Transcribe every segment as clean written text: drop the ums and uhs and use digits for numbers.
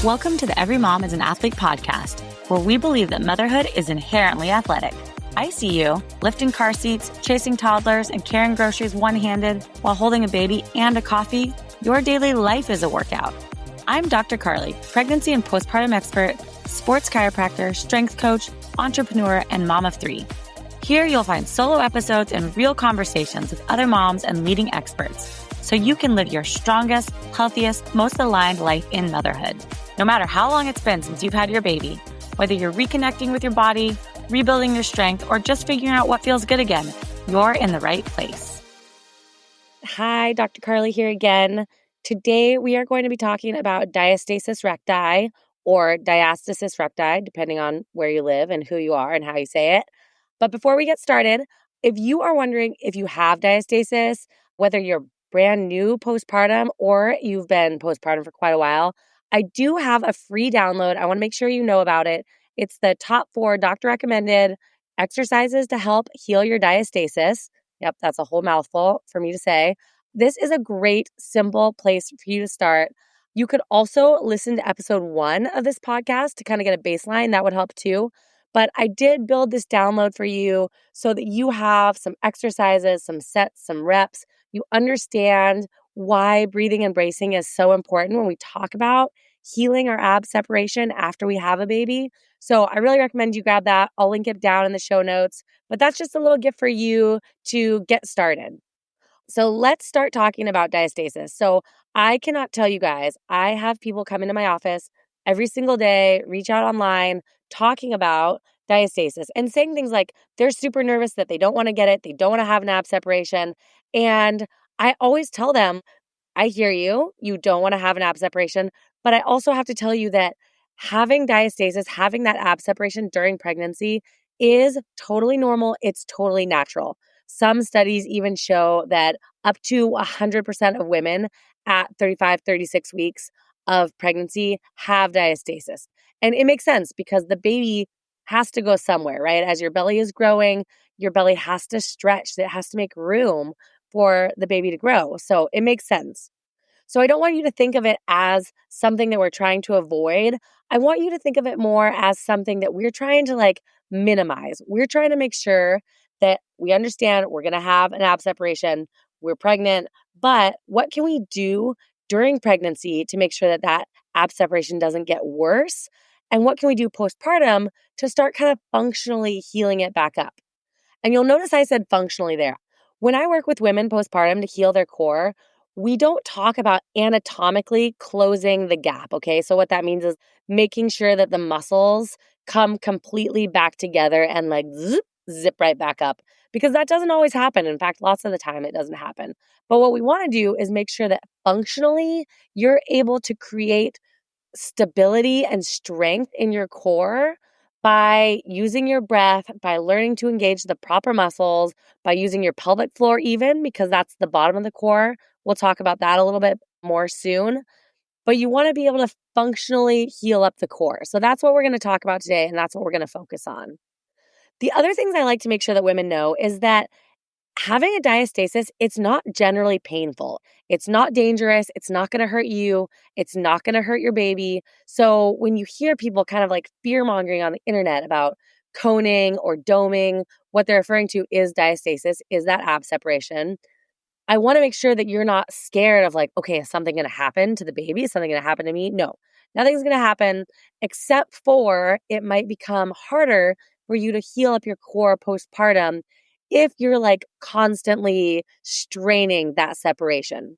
Welcome to the Every Mom is an Athlete podcast, where we believe that motherhood is inherently athletic. I see you lifting car seats, chasing toddlers, and carrying groceries one-handed while holding a baby and a coffee. Your daily life is a workout. I'm Dr. Karlie, pregnancy and postpartum expert, sports chiropractor, strength coach, entrepreneur, and mom of three. Here you'll find solo episodes and real conversations with other moms and leading experts, so you can live your strongest, healthiest, most aligned life in motherhood. No matter how long it's been since you've had your baby, whether you're reconnecting with your body, rebuilding your strength, or just figuring out what feels good again, you're in the right place. Hi, Dr. Karlie here again. Today we are going to be talking about diastasis recti, or diastasis recti, depending on where you live and who you are and how you say it. But before we get started, if you are wondering if you have diastasis, whether you're brand new postpartum or you've been postpartum for quite a while, I do have a free download. I want to make sure you know about it. It's the top 4 doctor-recommended exercises to help heal your diastasis. Yep, that's a whole mouthful for me to say. This is a great, simple place for you to start. You could also listen to episode 1 of this podcast to kind of get a baseline. That would help too. But I did build this download for you so that you have some exercises, some sets, some reps. You understand why breathing and bracing is so important when we talk about healing our ab separation after we have a baby. So I really recommend you grab that. I'll link it down in the show notes. But that's just a little gift for you to get started. So let's start talking about diastasis. So I cannot tell you guys, I have people come into my office every single day, reach out online, talking about diastasis and saying things like they're super nervous that they don't want to get it, they don't want to have an ab separation. And I always tell them, I hear you, you don't want to have an ab separation, but I also have to tell you that having diastasis, having that ab separation during pregnancy is totally normal. It's totally natural. Some studies even show that up to 100% of women at 35, 36 weeks of pregnancy have diastasis. And it makes sense because the baby has to go somewhere, right? As your belly is growing, your belly has to stretch. It has to make room for the baby to grow. So it makes sense. So I don't want you to think of it as something that we're trying to avoid. I want you to think of it more as something that we're trying to minimize. We're trying to make sure that we understand we're going to have an ab separation, we're pregnant, but what can we do during pregnancy to make sure that that ab separation doesn't get worse? And what can we do postpartum to start kind of functionally healing it back up? And you'll notice I said functionally there. When I work with women postpartum to heal their core, we don't talk about anatomically closing the gap, okay? So what that means is making sure that the muscles come completely back together and zip right back up, because that doesn't always happen. In fact, lots of the time it doesn't happen. But what we want to do is make sure that functionally you're able to create stability and strength in your core by using your breath, by learning to engage the proper muscles, by using your pelvic floor even, because that's the bottom of the core. We'll talk about that a little bit more soon. But you want to be able to functionally heal up the core. So that's what we're going to talk about today, and that's what we're going to focus on. The other things I like to make sure that women know is that having a diastasis, it's not generally painful. It's not dangerous. It's not going to hurt you. It's not going to hurt your baby. So when you hear people kind of fear-mongering on the internet about coning or doming, what they're referring to is diastasis, is that ab separation. I want to make sure that you're not scared of okay, is something going to happen to the baby? Is something going to happen to me? No, nothing's going to happen except for it might become harder for you to heal up your core postpartum if you're constantly straining that separation.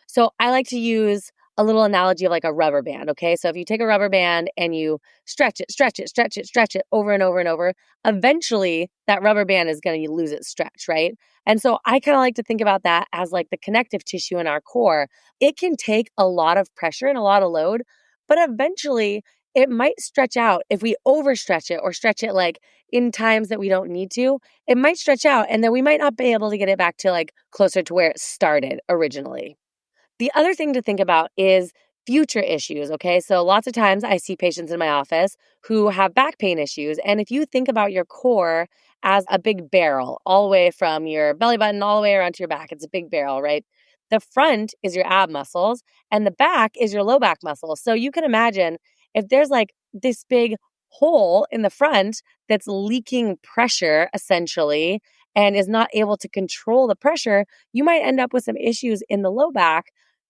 So I like to use a little analogy of a rubber band, okay? So if you take a rubber band and you stretch it over and over and over, eventually that rubber band is going to lose its stretch, right? And so I kind of like to think about that as the connective tissue in our core. It can take a lot of pressure and a lot of load, but eventually it might stretch out. If we overstretch it or stretch it in times that we don't need to, it might stretch out and then we might not be able to get it back to closer to where it started originally. The other thing to think about is future issues, okay? So lots of times I see patients in my office who have back pain issues. And if you think about your core as a big barrel, all the way from your belly button all the way around to your back, it's a big barrel, right? The front is your ab muscles and the back is your low back muscles. So you can imagine if there's like this big hole in the front that's leaking pressure essentially and is not able to control the pressure, you might end up with some issues in the low back,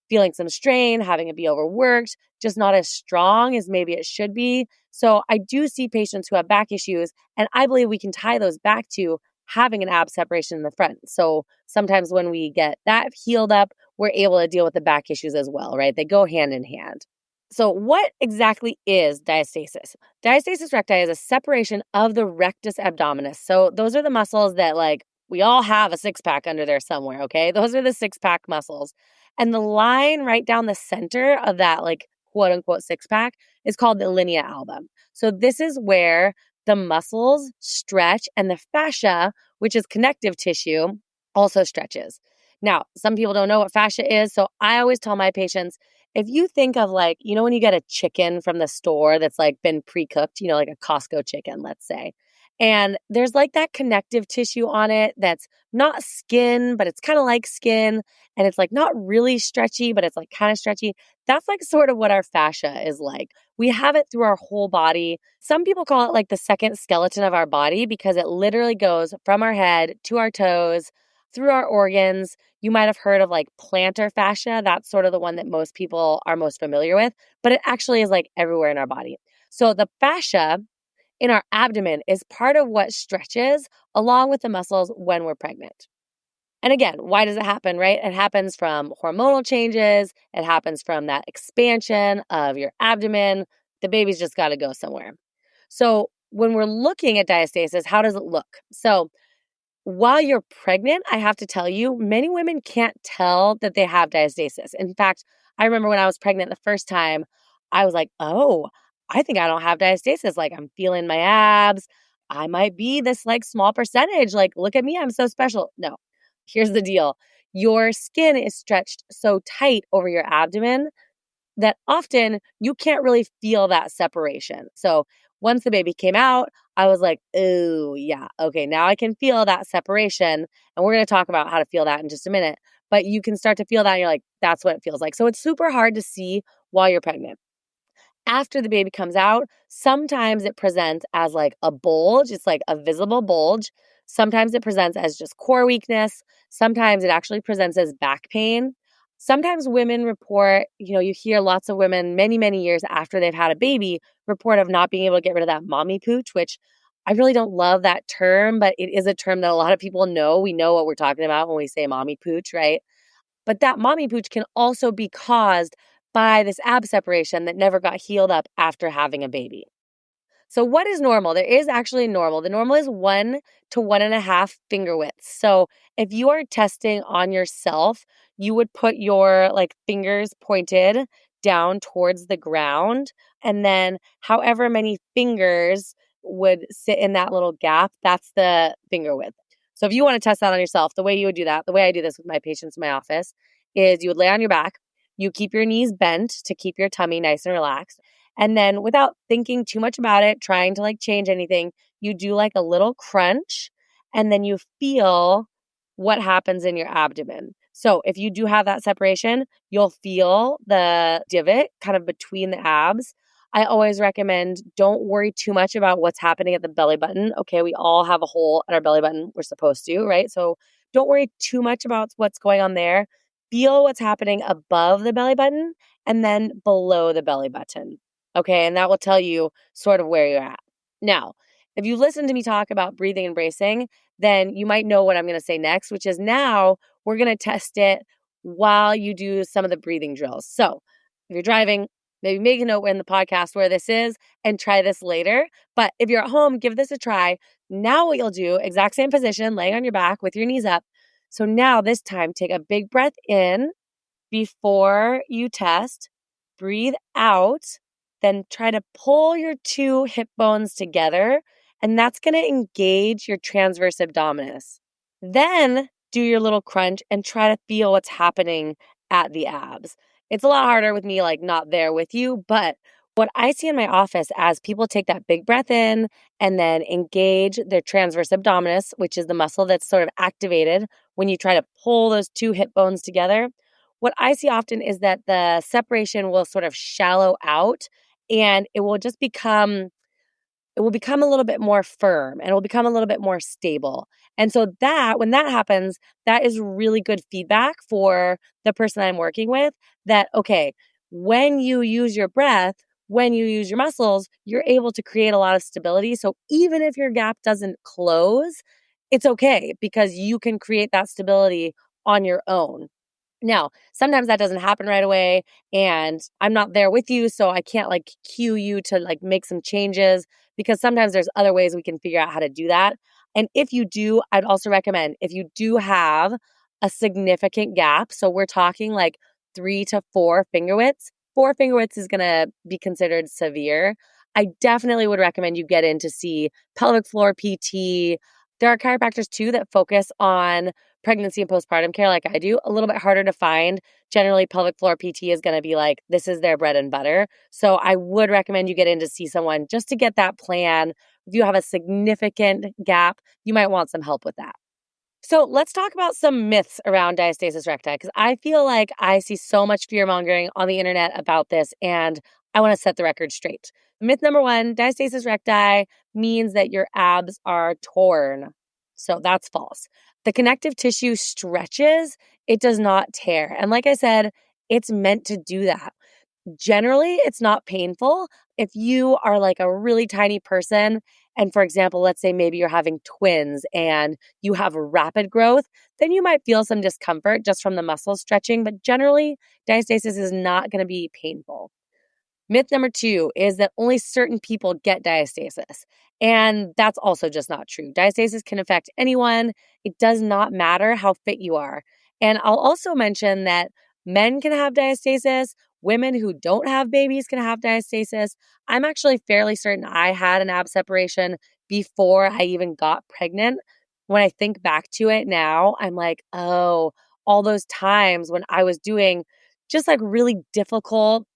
feeling some strain, having it be overworked, just not as strong as maybe it should be. So I do see patients who have back issues, and I believe we can tie those back to having an ab separation in the front. So sometimes when we get that healed up, we're able to deal with the back issues as well, right? They go hand in hand. So what exactly is diastasis? Diastasis recti is a separation of the rectus abdominis. So those are the muscles that like we all have a six-pack under there somewhere, okay? Those are the six-pack muscles. And the line right down the center of that like quote unquote six-pack is called the linea alba. So this is where the muscles stretch and the fascia, which is connective tissue, also stretches. Now, some people don't know what fascia is, so I always tell my patients, if you think of like, you know, when you get a chicken from the store that's like been pre-cooked, you know, like a Costco chicken, let's say, and there's like that connective tissue on it that's not skin, but it's kind of like skin, and it's like not really stretchy, but it's like kind of stretchy. That's like sort of what our fascia is like. We have it through our whole body. Some people call it like the second skeleton of our body because it literally goes from our head to our toes, through our organs. You might have heard of like plantar fascia. That's sort of the one that most people are most familiar with, but it actually is like everywhere in our body. So the fascia in our abdomen is part of what stretches along with the muscles when we're pregnant. And again, why does it happen, right? It happens from hormonal changes. It happens from that expansion of your abdomen. The baby's just got to go somewhere. So when we're looking at diastasis, how does it look? So while you're pregnant, I have to tell you, many women can't tell that they have diastasis. In fact, I remember when I was pregnant the first time, I was like, oh, I think I don't have diastasis. Like I'm feeling my abs. I might be this like small percentage. Like, look at me, I'm so special. No, here's the deal. Your skin is stretched so tight over your abdomen that often you can't really feel that separation. So once the baby came out, I was like, oh, yeah, okay, now I can feel that separation. And we're going to talk about how to feel that in just a minute. But you can start to feel that and you're like, that's what it feels like. So it's super hard to see while you're pregnant. After the baby comes out, sometimes it presents as like a bulge. It's like a visible bulge. Sometimes it presents as just core weakness. Sometimes it actually presents as back pain. Sometimes women report, you hear lots of women many, many years after they've had a baby report of not being able to get rid of that mommy pooch, which I really don't love that term, but it is a term that a lot of people know. We know what we're talking about when we say mommy pooch, right? But that mommy pooch can also be caused by this ab separation that never got healed up after having a baby. So what is normal? There is actually normal. The normal is 1 to 1.5 finger widths. So if you are testing on yourself, you would put your fingers pointed down towards the ground, and then however many fingers would sit in that little gap, that's the finger width. So if you want to test that on yourself, the way you would do that, the way I do this with my patients in my office, is you would lay on your back, you keep your knees bent to keep your tummy nice and relaxed. And then without thinking too much about it, trying to change anything, you do a little crunch, and then you feel what happens in your abdomen. So if you do have that separation, you'll feel the divot kind of between the abs. I always recommend don't worry too much about what's happening at the belly button. Okay, we all have a hole at our belly button. We're supposed to, right? So don't worry too much about what's going on there. Feel what's happening above the belly button and then below the belly button. Okay, and that will tell you sort of where you're at. Now, if you listen to me talk about breathing and bracing, then you might know what I'm going to say next, which is now we're going to test it while you do some of the breathing drills. So if you're driving, maybe make a note in the podcast where this is and try this later. But if you're at home, give this a try. Now what you'll do, exact same position, laying on your back with your knees up. So now this time, take a big breath in before you test, breathe out, then try to pull your 2 hip bones together, and that's going to engage your transverse abdominis. Then do your little crunch and try to feel what's happening at the abs. It's a lot harder with me not there with you, but what I see in my office as people take that big breath in and then engage their transverse abdominis, which is the muscle that's sort of activated when you try to pull those 2 hip bones together, what I see often is that the separation will sort of shallow out and it will become a little bit more firm and it will become a little bit more stable. And so when that happens, that is really good feedback for the person I'm working with that, okay, when you use your breath, when you use your muscles, you're able to create a lot of stability. So even if your gap doesn't close, it's okay because you can create that stability on your own. Now, sometimes that doesn't happen right away and I'm not there with you, so I can't like cue you to like make some changes because sometimes there's other ways we can figure out how to do that. And if you do, I'd also recommend if you do have a significant gap, so we're talking like 3 to 4 finger widths, 4 finger widths is going to be considered severe. I definitely would recommend you get in to see pelvic floor PT. There are chiropractors too that focus on pregnancy and postpartum care like I do, a little bit harder to find. Generally, pelvic floor PT is going to be like, this is their bread and butter. So I would recommend you get in to see someone just to get that plan. If you have a significant gap, you might want some help with that. So let's talk about some myths around diastasis recti because I feel like I see so much fear mongering on the internet about this and I want to set the record straight. Myth number 1, diastasis recti means that your abs are torn. So that's false. The connective tissue stretches, it does not tear. And like I said, it's meant to do that. Generally, it's not painful. If you are like a really tiny person, and for example, let's say maybe you're having twins and you have rapid growth, then you might feel some discomfort just from the muscle stretching. But generally, diastasis is not going to be painful. Myth number 2 is that only certain people get diastasis. And that's also just not true. Diastasis can affect anyone. It does not matter how fit you are. And I'll also mention that men can have diastasis. Women who don't have babies can have diastasis. I'm actually fairly certain I had an ab separation before I even got pregnant. When I think back to it now, I'm like, oh, all those times when I was doing just like really difficult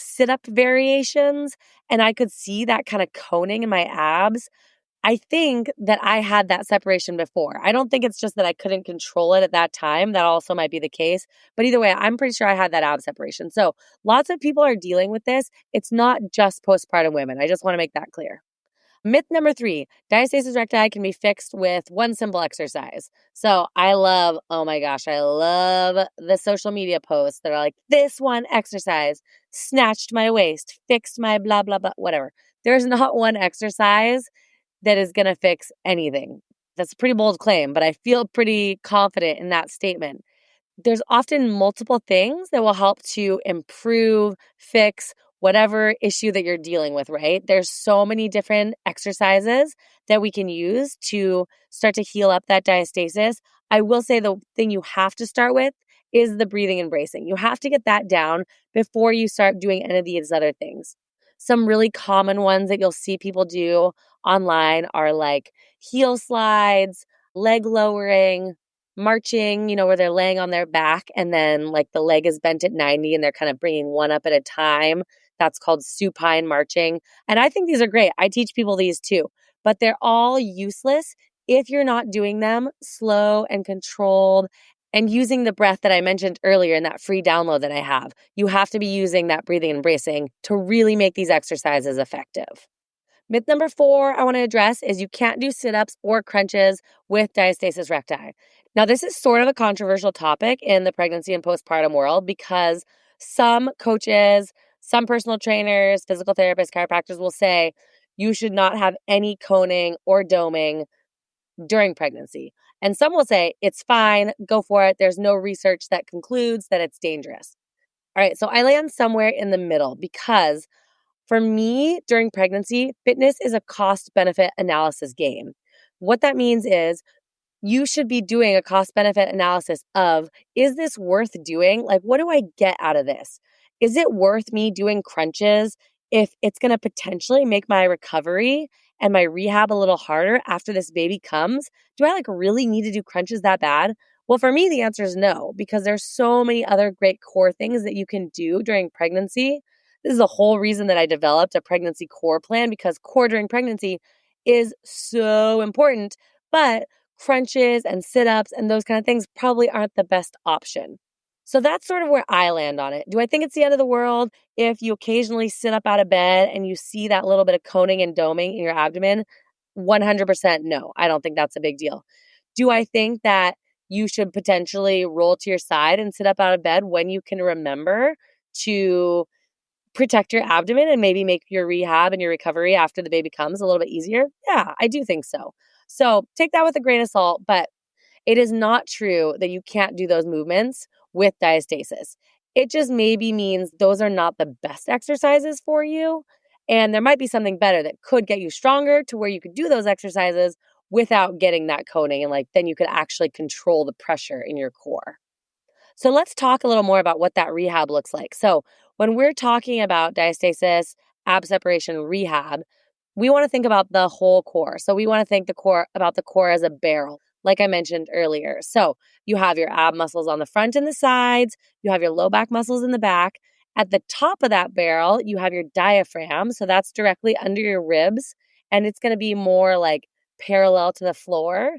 sit-up variations and I could see that kind of coning in my abs. I think that I had that separation before. I don't think it's just that I couldn't control it at that time. That also might be the case. But either way, I'm pretty sure I had that ab separation. So lots of people are dealing with this. It's not just postpartum women. I just want to make that clear. Myth number 3, diastasis recti can be fixed with one simple exercise. So oh my gosh, I love the social media posts that are like, this one exercise snatched my waist, fixed my blah, blah, blah, whatever. There's not one exercise that is going to fix anything. That's a pretty bold claim, but I feel pretty confident in that statement. There's often multiple things that will help to improve, fix, whatever issue that you're dealing with, right? There's so many different exercises that we can use to start to heal up that diastasis. I will say the thing you have to start with is the breathing and bracing. You have to get that down before you start doing any of these other things. Some really common ones that you'll see people do online are like heel slides, leg lowering, marching, where they're laying on their back and then like the leg is bent at 90 and they're kind of bringing one up at a time. That's called supine marching. And I think these are great. I teach people these too, but they're all useless if you're not doing them slow and controlled and using the breath that I mentioned earlier in that free download that I have. You have to be using that breathing and bracing to really make these exercises effective. Myth number 4 I want to address is you can't do sit-ups or crunches with diastasis recti. Now, this is sort of a controversial topic in the pregnancy and postpartum world because some coaches, some personal trainers, physical therapists, chiropractors will say you should not have any coning or doming during pregnancy. And some will say it's fine, go for it. There's no research that concludes that it's dangerous. All right, so I land somewhere in the middle because for me, during pregnancy, fitness is a cost-benefit analysis game. What that means is you should be doing a cost-benefit analysis of, is this worth doing? Like, what do I get out of this? Is it worth me doing crunches if it's going to potentially make my recovery and my rehab a little harder after this baby comes? Do I really need to do crunches that bad? Well, for me, the answer is no, because there's so many other great core things that you can do during pregnancy. This is the whole reason that I developed a pregnancy core plan, because core during pregnancy is so important, but crunches and sit-ups and those kind of things probably aren't the best option. So that's sort of where I land on it. Do I think it's the end of the world if you occasionally sit up out of bed and you see that little bit of coning and doming in your abdomen? 100% no. I don't think that's a big deal. Do I think that you should potentially roll to your side and sit up out of bed when you can remember to protect your abdomen and maybe make your rehab and your recovery after the baby comes a little bit easier? Yeah, I do think so. So take that with a grain of salt, but it is not true that you can't do those movements with diastasis. It just maybe means those are not the best exercises for you. And there might be something better that could get you stronger to where you could do those exercises without getting that coning. And then you could actually control the pressure in your core. So let's talk a little more about what that rehab looks like. So when we're talking about diastasis, ab separation rehab, we want to think about the whole core. So we want to think about the core as a barrel, like I mentioned earlier. So you have your ab muscles on the front and the sides, you have your low back muscles in the back. At the top of that barrel, you have your diaphragm. So that's directly under your ribs, and it's going to be more like parallel to the floor.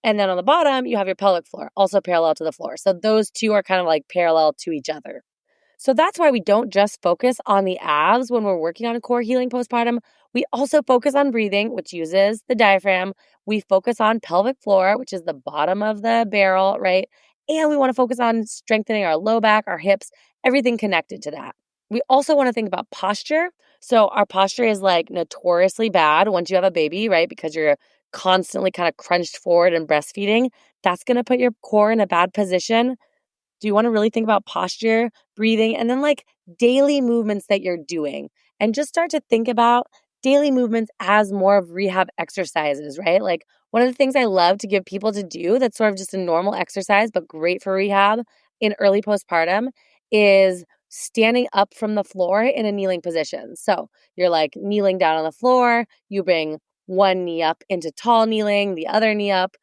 And then on the bottom, you have your pelvic floor, also parallel to the floor. So those two are kind of like parallel to each other. So that's why we don't just focus on the abs when we're working on core healing postpartum. We also focus on breathing, which uses the diaphragm. We focus on pelvic floor, which is the bottom of the barrel, right? And we want to focus on strengthening our low back, our hips, everything connected to that. We also want to think about posture. So our posture is like notoriously bad once you have a baby, right? Because you're constantly kind of crunched forward and breastfeeding. That's going to put your core in a bad position. Do you want to really think about posture, breathing, and then daily movements that you're doing? And just start to think about daily movements as more of rehab exercises, right? One of the things I love to give people to do that's sort of just a normal exercise, but great for rehab in early postpartum is standing up from the floor in a kneeling position. So you're kneeling down on the floor, you bring one knee up into tall kneeling, the other knee up,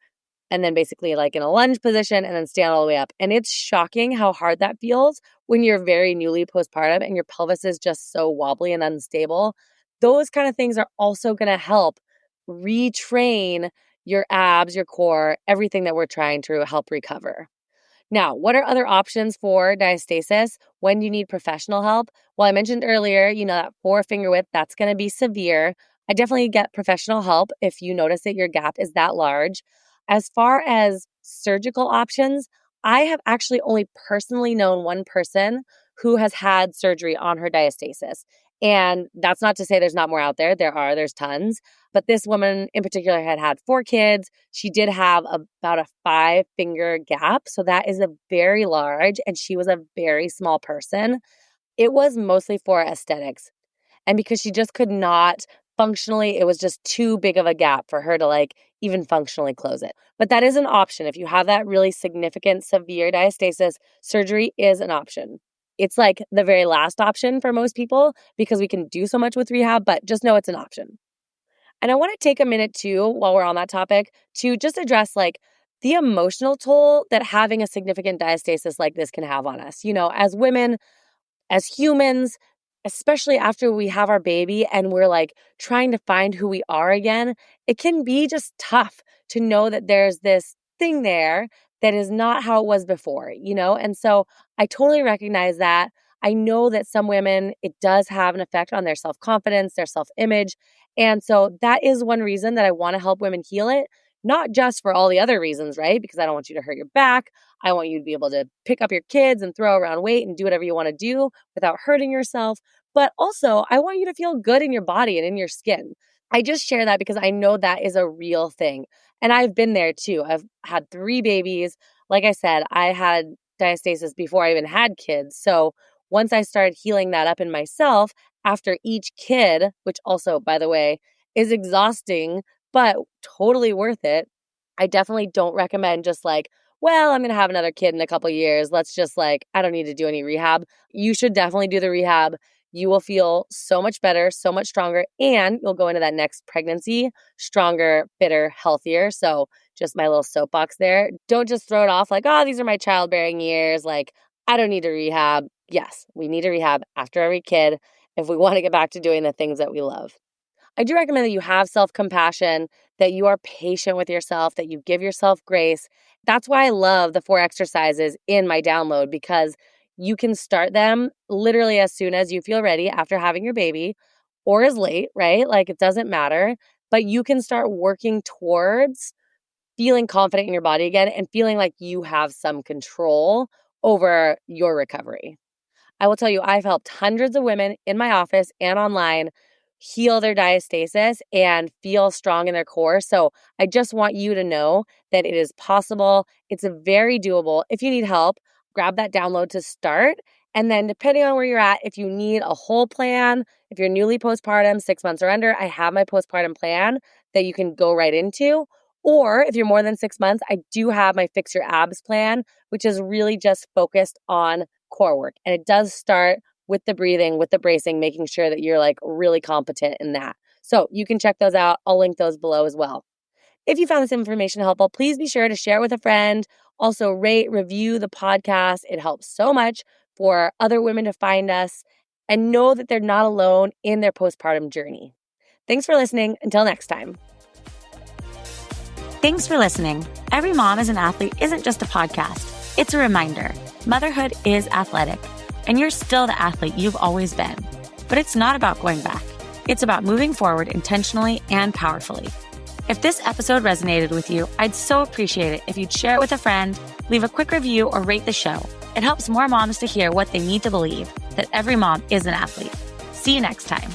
and then basically in a lunge position and then stand all the way up. And it's shocking how hard that feels when you're very newly postpartum and your pelvis is just so wobbly and unstable. Those kind of things are also going to help retrain your abs, your core, everything that we're trying to help recover. Now, what are other options for diastasis when you need professional help? Well, I mentioned earlier, that 4-finger width, that's going to be severe. I definitely get professional help if you notice that your gap is that large. As far as surgical options, I have actually only personally known one person who has had surgery on her diastasis. And that's not to say there's not more out there. There's tons. But this woman in particular had 4 kids. She did have about a 5-finger gap. So that is a very large, and she was a very small person. It was mostly for aesthetics. And because she just could not functionally, it was just too big of a gap for her to even functionally close it. But that is an option. If you have that really significant, severe diastasis, surgery is an option. It's the very last option for most people because we can do so much with rehab, but just know it's an option. And I want to take a minute too, while we're on that topic, to just address the emotional toll that having a significant diastasis like this can have on us. As women, as humans, especially after we have our baby and we're trying to find who we are again, it can be just tough to know that there's this thing there that is not how it was before, And so I totally recognize that. I know that some women, it does have an effect on their self-confidence, their self-image. And so that is one reason that I want to help women heal it, not just for all the other reasons, right? Because I don't want you to hurt your back. I want you to be able to pick up your kids and throw around weight and do whatever you want to do without hurting yourself. But also, I want you to feel good in your body and in your skin. I just share that because I know that is a real thing. And I've been there too. I've had 3 babies. Like I said, I had diastasis before I even had kids. So once I started healing that up in myself after each kid, which also, by the way, is exhausting, but totally worth it, I definitely don't recommend just well, I'm going to have another kid in a couple years. Let's just I don't need to do any rehab. You should definitely do the rehab. You will feel so much better, so much stronger, and you'll go into that next pregnancy stronger, fitter, healthier. So just my little soapbox there. Don't just throw it off oh, these are my childbearing years. I don't need to rehab. Yes, we need to rehab after every kid if we want to get back to doing the things that we love. I do recommend that you have self-compassion, that you are patient with yourself, that you give yourself grace. That's why I love the 4 exercises in my download, because you can start them literally as soon as you feel ready after having your baby, or as late, right? Like, it doesn't matter, but you can start working towards feeling confident in your body again and feeling like you have some control over your recovery. I will tell you, I've helped hundreds of women in my office and online heal their diastasis and feel strong in their core. So I just want you to know that it is possible. It's very doable. If you need help, grab that download to start. And then depending on where you're at, if you need a whole plan, if you're newly postpartum, 6 months or under, I have my postpartum plan that you can go right into. Or if you're more than 6 months, I do have my Fix Your Abs plan, which is really just focused on core work. And it does start with the breathing, with the bracing, making sure that you're like really competent in that. So you can check those out. I'll link those below as well. If you found this information helpful, please be sure to share it with a friend. Also, rate, review the podcast. It helps so much for other women to find us and know that they're not alone in their postpartum journey. Thanks for listening. Until next time. Thanks for listening. Every Mom is an Athlete isn't just a podcast. It's a reminder. Motherhood is athletic, and you're still the athlete you've always been. But it's not about going back. It's about moving forward intentionally and powerfully. If this episode resonated with you, I'd so appreciate it if you'd share it with a friend, leave a quick review, or rate the show. It helps more moms to hear what they need to believe, that every mom is an athlete. See you next time.